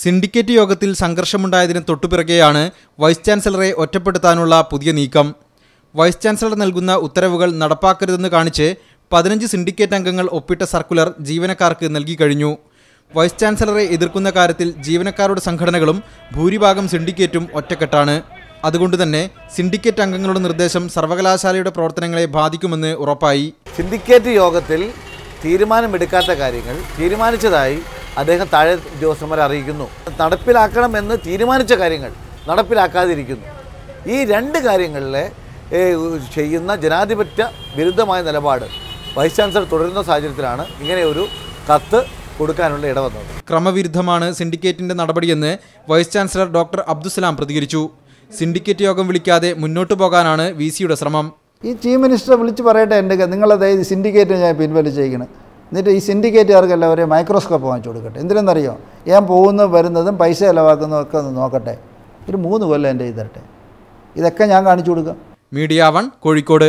Syndicate യോഗത്തിൽ സംഘർഷമുണ്ടായതിന് തൊട്ടുപിറകെയാണ് vice ചാൻസലറെ ഒറ്റപ്പെടുത്താനുള്ള പുതിയ നീക്കം. വൈസ് ചാൻസലർ നൽകുന്ന ഉത്തരവുകൾ നടപ്പാക്കരുതെന്ന് കാണിച്ച് 15 സിൻഡിക്കേറ്റ് അംഗങ്ങൾ ഒപ്പിട്ട സർക്കുലർ ജീവനക്കാർക്ക് നൽകി കഴിഞ്ഞു. വൈസ് ചാൻസലറെ എതിർക്കുന്ന കാര്യത്തിൽ ജീവനക്കാരുടെ സംഘടനകളും ഭൂരിഭാഗം സിൻഡിക്കേറ്റും ഒറ്റക്കെട്ടാണ്. അതുകൊണ്ടുതന്നെ സിൻഡിക്കേറ്റ് അംഗങ്ങളുടെ നിർദ്ദേശം സർവകലാശാലയുടെ പ്രവർത്തനങ്ങളെ ബാധിക്കുമെന്ന് ഉറപ്പായി. സിൻഡിക്കേറ്റ് യോഗത്തിൽ തീരുമാനമെടുക്കാത്ത കാര്യങ്ങൾ തീരുമാനിച്ചതായി അദ്ദേഹം താഴെ ഉദ്യോഗസ്ഥന്മാരെ അറിയിക്കുന്നു. നടപ്പിലാക്കണമെന്ന് തീരുമാനിച്ച കാര്യങ്ങൾ നടപ്പിലാക്കാതിരിക്കുന്നു. ഈ രണ്ട് കാര്യങ്ങളിലെ ചെയ്യുന്ന ജനാധിപത്യ വിരുദ്ധമായ നിലപാട് വൈസ് ചാൻസലർ തുടരുന്ന സാഹചര്യത്തിലാണ് ഇങ്ങനെ ഒരു കത്ത് കൊടുക്കാനുള്ള ഇടവന്നത്. ക്രമവിരുദ്ധമാണ് സിൻഡിക്കേറ്റിന്റെ നടപടിയെന്ന് വൈസ് ചാൻസലർ ഡോക്ടർ അബ്ദുസലാം പ്രതികരിച്ചു. സിൻഡിക്കേറ്റ് യോഗം വിളിക്കാതെ മുന്നോട്ടു പോകാനാണ് VCയുടെ ശ്രമം. ഈ ചീഫ് മിനിസ്റ്റർ വിളിച്ച് പറയട്ടെ, നിങ്ങളത് സിൻഡിക്കേറ്റ് ഞാൻ പിൻവലിച്ചേക്കണം, എന്നിട്ട് ഈ സിൻഡിക്കേറ്റുകാർക്കെല്ലാം ഒരു മൈക്രോസ്കോപ്പ് വാങ്ങിച്ചു കൊടുക്കട്ടെ. എന്തിനെന്നറിയോ, ഞാൻ പോകുന്നതും വരുന്നതും പൈസ ചിലവാക്കുന്നതും ഒക്കെ ഒന്ന് നോക്കട്ടെ. ഒരു 3 കൊല്ലം എൻ്റെ തരട്ടെ, ഇതൊക്കെ ഞാൻ കാണിച്ചു കൊടുക്കാം. മീഡിയ 1 കോഴിക്കോട്.